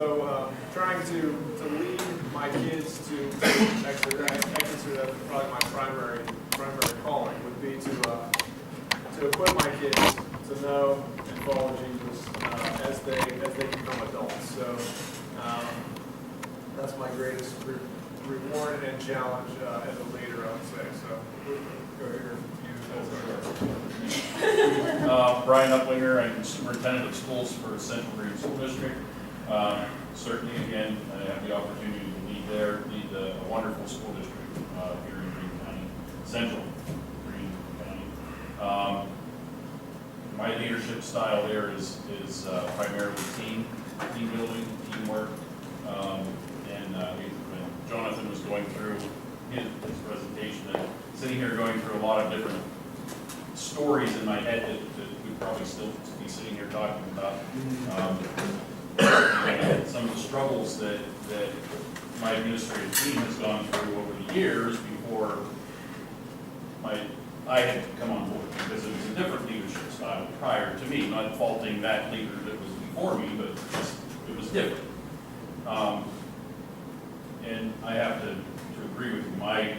So trying to lead my kids to exercise, that's probably my primary calling, would be to equip my kids to know and follow Jesus as they become adults. So that's my greatest reward and challenge as a leader, I would say. So go here. Brian Uplinger, I'm superintendent of schools for Central Green School District. Certainly, again, I have the opportunity to lead a wonderful school district here in Greene County, Central Greene County. My leadership style there is primarily team building, teamwork, and when Jonathan was going through his presentation, and sitting here going through a lot of different stories in my head that we'd probably still be sitting here talking about. Some of the struggles that my administrative team has gone through over the years before I had come on board, because it was a different leadership style prior to me, not faulting that leader that was before me, but just, it was different. And I have to agree with you, my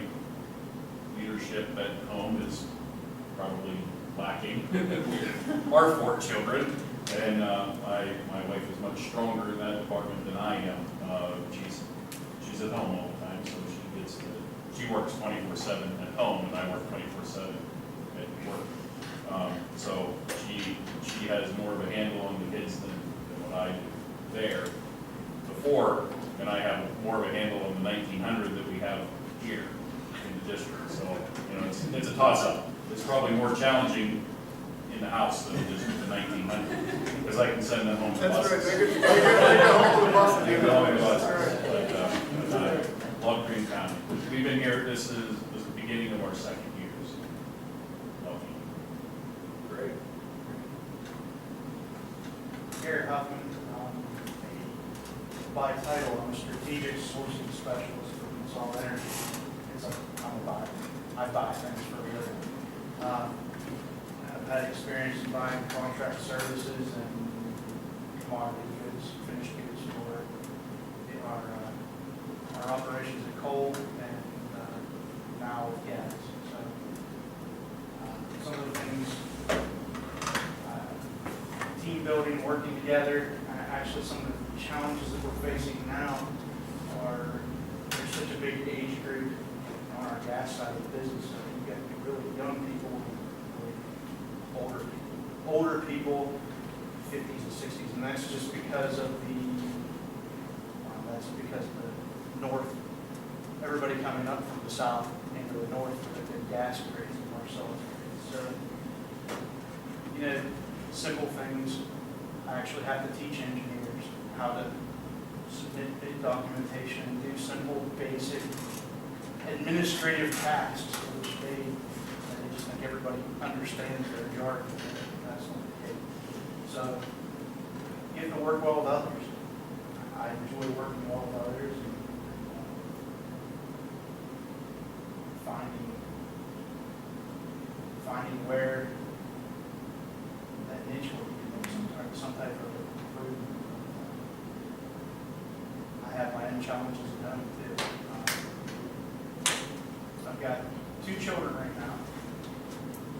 leadership at home is probably lacking. We are 4 children, and my wife is much stronger in that department than I am. She's at home all the time, so she works 24/7 at home, and I work 24/7 at work. So she has more of a handle on the kids than what I do there. Before, and I have more of a handle on the 1900 that we have here in the district. So it's a toss-up. It's probably more challenging in the house than just the 1900, because I can send them home to buses. That's right. They go home to the bus. They go home to buses. But I love Greene County. We've been here. This is the beginning of our 2nd years. Love you. Great. Garrett Huffman, by title, I'm a strategic sourcing specialist for Consol Energy. I'm a buyer. I buy things for a living. I've had experience in buying contract services and commodity goods, finished goods for our operations at coal and now with gas. So some of the things, team building, working together. Actually, some of the challenges that we're facing now are there's such a big age group on our gas side of the business. So you've got really young people, really older people, 50s and 60s, and that's just because of the north. Everybody coming up from the south into the north with the gas grades and Marcellus grades. So, simple things. I actually have to teach engineers how to submit bid documentation, do simple, basic administrative tasks, which they just think everybody understands their jargon. That's not the case. So, getting to work well with others. I enjoy working well with others and finding where that niche will be. Some type of improvement. I have my own challenges at home too. I've got 2 children right now.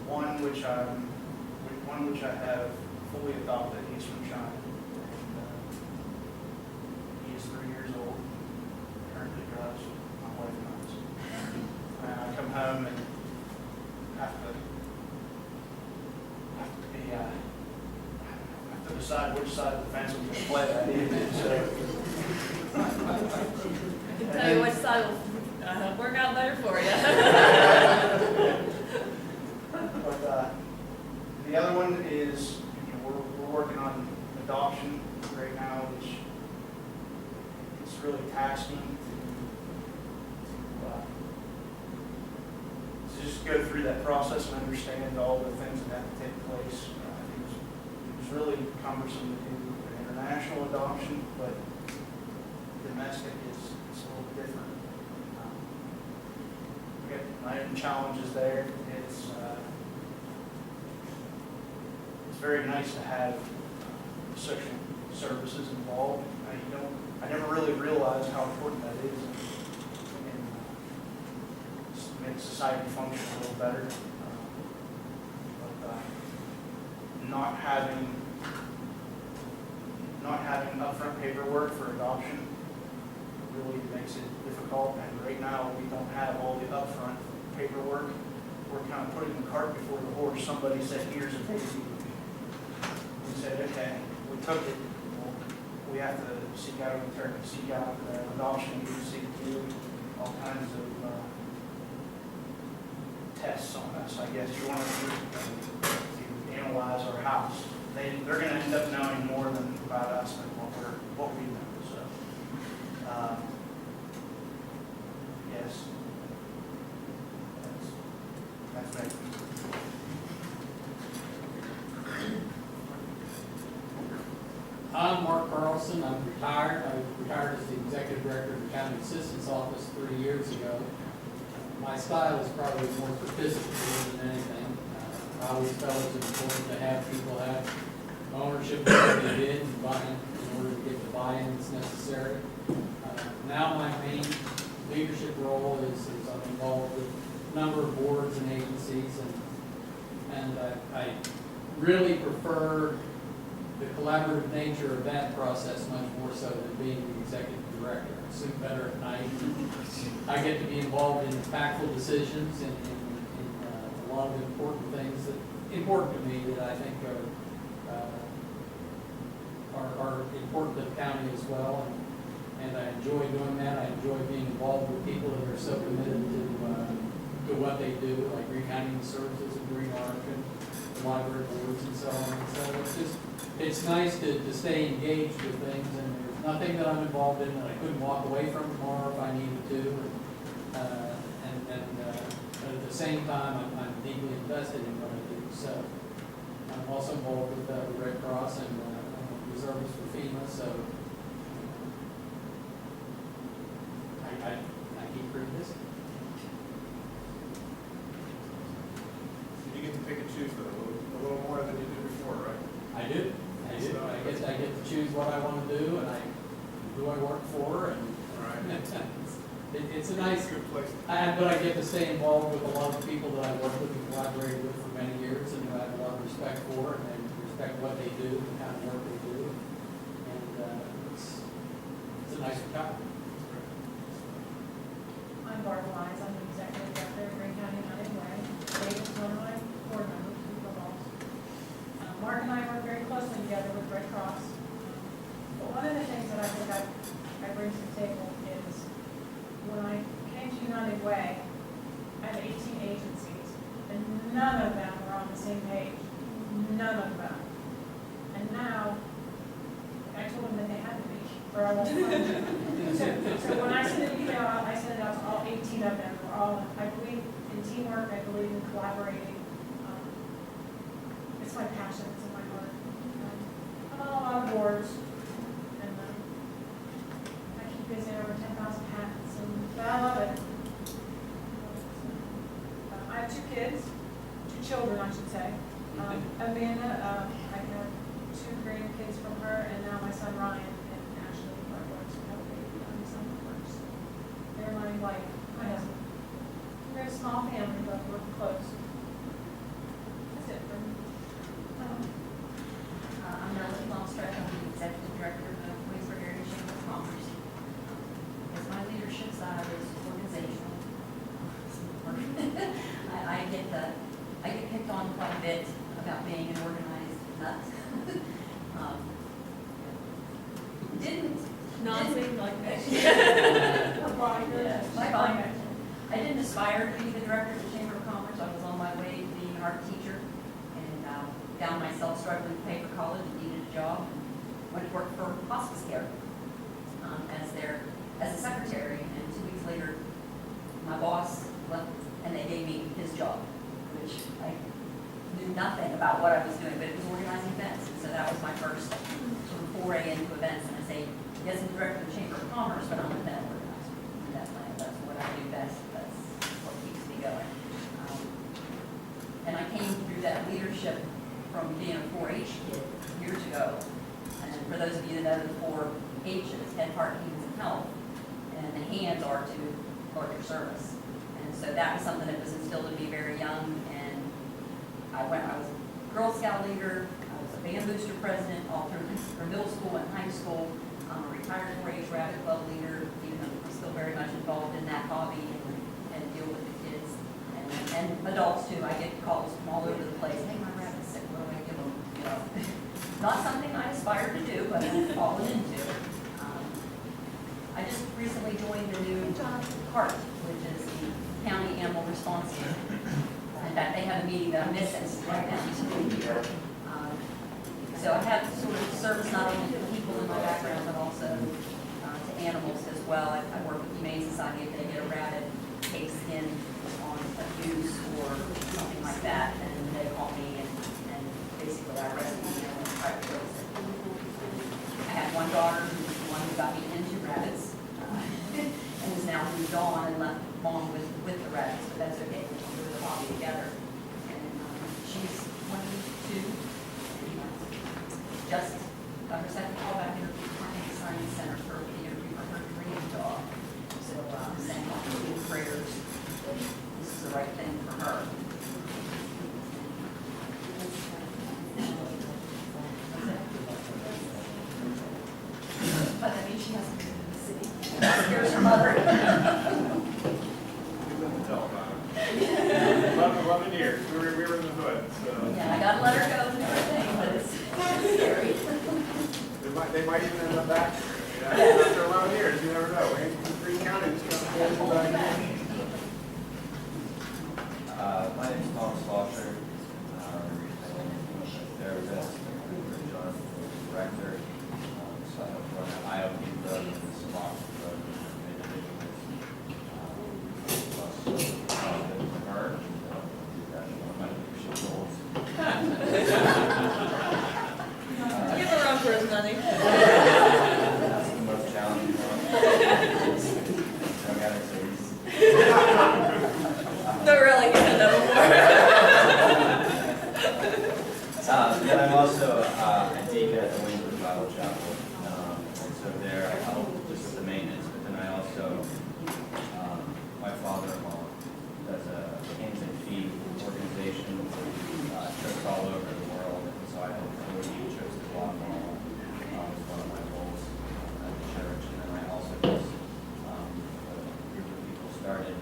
One which I have fully adopted. He's from China, and he is 3 years old. Currently drives. My wife drives. And I come home and have to decide which side of the fence I'm going to play that evening. So. I can tell you which side will work out better for you. But the other one is, we're working on adoption right now, which it's really taxing to just go through that process and understand all the things that have to take place. It was really cumbersome to do an international adoption, but domestic is a little different. We got my own challenges there. It's very nice to have social services involved. You don't really realize how important that is and make society function a little better. But not having upfront paperwork for adoption really makes it difficult. And right now, we don't have all the upfront paperwork. We're kind of putting the cart before the horse. Somebody said, here's a baby. We said, okay, we took it. Well, we have to seek out an attorney, seek out the adoption agency to do all kinds of tests on us, I guess you want to do, to analyze our house. They're going to end up knowing more about us than what we know. So, yes, that's me. I'm Mark Carlson. I'm retired. I retired as the executive director of the county assistant's office 3 years ago. My style is probably more participatory than anything. I always felt it was important to have people have ownership of what they did and buy-in in order to get the buy-in that's necessary. Now my main leadership role is I'm involved with a number of boards and agencies, and I really prefer the collaborative nature of that process much more so than being the executive director. I sleep better at night. I get to be involved in impactful decisions and a lot of important things that important to me that I think are important to the county as well. And I enjoy doing that. I enjoy being involved with people that are so committed to what they do, like Green County Services and Green Arc and library boards and so on. And so it's nice to stay engaged with things, and there's nothing that I'm involved in that I couldn't walk away from tomorrow if I needed to. But at the same time, I'm deeply invested in what I do. So I'm also involved with the Red Cross and Servies for FEMA. So I keep pretty busy. You get to pick and choose though, a little more than you did before, right? I do. I get to choose what I want to do, and who I work for, and it's a nice. Good place. But I get to stay involved with a lot of people that I work with and collaborated with for many years, and who I have a lot of respect for, and respect what they do, the kind of work they do, and it's a nice retirement. I'm Barb Wise. I'm the executive director of Green County United Way. Dave is one of my board members, who's the boss. Mark and I work very closely together with Red Cross. But one of the things that I think I bring to the table is when I came to United Way, I had 18 agencies, and none of them were on the same page. None of them. And now, I told them that they had to be, or I won't fund them. So when I send an email out, I send it out to all 18 of them. We're all, I believe in teamwork, I believe in collaborating. It's my passion, it's in my heart. I'm on a lot of boards, and I keep busy over 10,000 hats, but I love it. I have 2 kids, 2 children, I should say. Amanda, I have 2 grandkids from her, and now my son Ryan and Ashley, who works with a baby on December 1st. They're my wife, my husband. We're a small family, but we're close. That's it for me. I'm Melanie Longstreth. I'm the executive director of the Winsburg Area Chamber of Commerce. As my leadership side is organizational. I get picked on quite a bit about being an organized nut. Nothing like that. I didn't aspire to be the director of the Chamber of Commerce. I was on my way to being an art teacher, and found myself struggling to pay for college and needed a job. Went to work for hospice care as a secretary, and 2 weeks later, my boss left, and they gave me his job, which I knew nothing about what I was doing, but it was organizing events, and so that was my first sort of foray into events. And I say, yes, I'm director of the Chamber of Commerce, but I'm an event organizer. And that's what I do best. That's what keeps me going. And I came through that leadership from being a 4-H kid years ago. And for those of you that know the 4 H's, head, heart, kidneys, and health, and the hands are to larger service. And so that was something that was instilled in me very young, and I was a Girl Scout leader, I was a band booster president, all through middle school and high school. I'm a retired 4-H rabbit club leader, even though I'm still very much involved in that hobby and deal with the kids and adults too. I get calls from all over the place, hey, my rabbit's sick, what do I give them? You know, not something I aspire to do, but I've fallen into. I just recently joined the new CART, which is the County Animal Response Team. In fact, they have a meeting that I'm missing right now. So I have sort of service not only to people in my background, but also to animals as well. I work with Humane Society if they get a rabbit case in on abuse or something like that, and they call me and basically I rescue them and try to release it. I have one daughter who's the one who got me into rabbits and has now moved on and left mom with the rabbits, but that's okay, we can do the hobby together. And she's 22. Just got her second call back in the Science Center for the interview for her dream job. So saying all prayers that this is the right thing for her. But that means she has to move to the city. That scares her mother. You couldn't tell about it. 11 years, we were in the hood, so. Yeah, I gotta let her go and everything, but it's scary. They might even end up back. After 11 years, you never know. Green County is going to pull back in. My name is Thomas Foster. Therapist, John, director. So I help run an IOP program and a SMOC program for individuals. Plus, for her, that's one of my leadership goals. Give her run for his money. That's the most challenging one. Drug addicts are No, really, you said that Then I'm also a deacon at the Waynesburg Bible Chapel. And so there I help just with the maintenance, but then I also, my father-in-law does a hands and feet organization with trips all over the world. And so I help coordinate trips to Guatemala. It's one of my roles at the church. And then I also just, a group of people started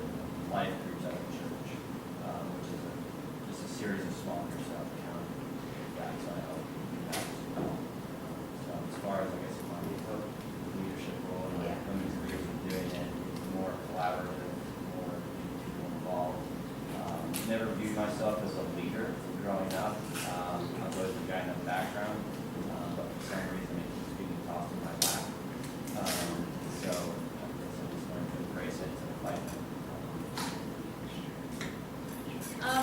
life groups at the church, which is just a series of small groups throughout the county. So I help do that as well. So as far as, I guess, my leadership role in my women's years of doing it, it's more collaborative, more people involved. Never viewed myself as a leader growing up. I'm both a guy in the background, but for some reason it keeps being tossed in my lap. So I guess I'm just going to embrace it and fight it.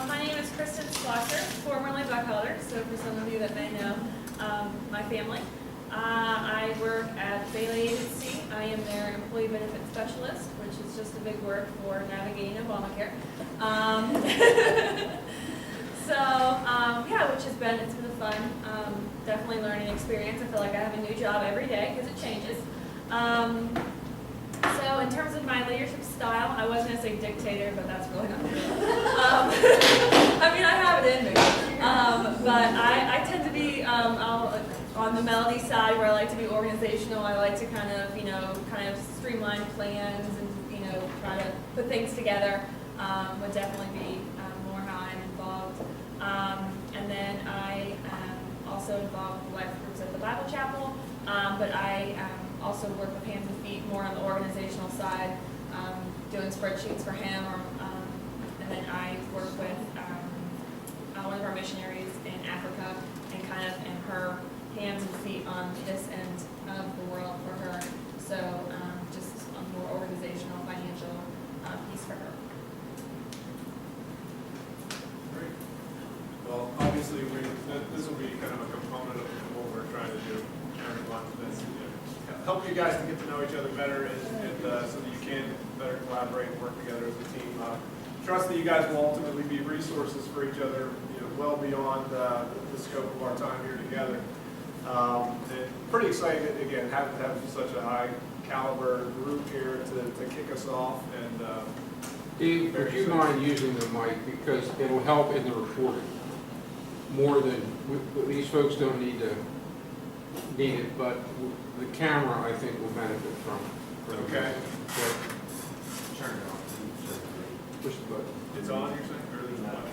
My name is Kristen Slosser, formerly Buckholder, so for some of you that may know my family. I work at Bailey Agency. I am their employee benefit specialist, which is just a big word for navigating Obamacare. Yeah, which has been, it's been a fun, definitely learning experience. I feel like I have a new job every day because it changes. So in terms of my leadership style, I was going to say dictator, but that's really not true. I mean, I have it in me. But I tend to be on the melody side where I like to be organizational. I like to kind of streamline plans and, try to put things together. Would definitely be more how I'm involved. And then I am also involved with life groups at the Bible Chapel. But I also work with hands and feet more on the organizational side, doing spreadsheets for him, and then I work with one of our missionaries in Africa and kind of am her hands and feet on this end of the world for her. So just a more organizational, financial piece for her. Great. Well, obviously, this will be kind of a component of what we're trying to do every month. That's, help you guys to get to know each other better and so that you can better collaborate and work together as a team. Trust that you guys will ultimately be resources for each other, well beyond the scope of our time here together. And pretty excited, again, have such a high caliber group here to kick us off, and Dave, would you mind using the mic, because it'll help in the recording more than, these folks don't need it, but the camera, I think, will benefit from it. Okay. Turn it on. Push the button. it's on, you're saying, or there's not?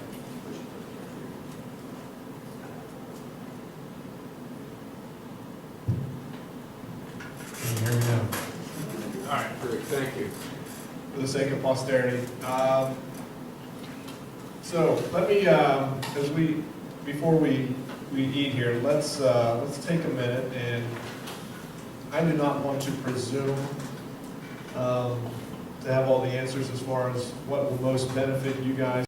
Can you hear me now? All right. Great, thank you. For the sake of posterity. So let me, before we eat here, let's take a minute, and I do not want to presume to have all the answers as far as what will most benefit you guys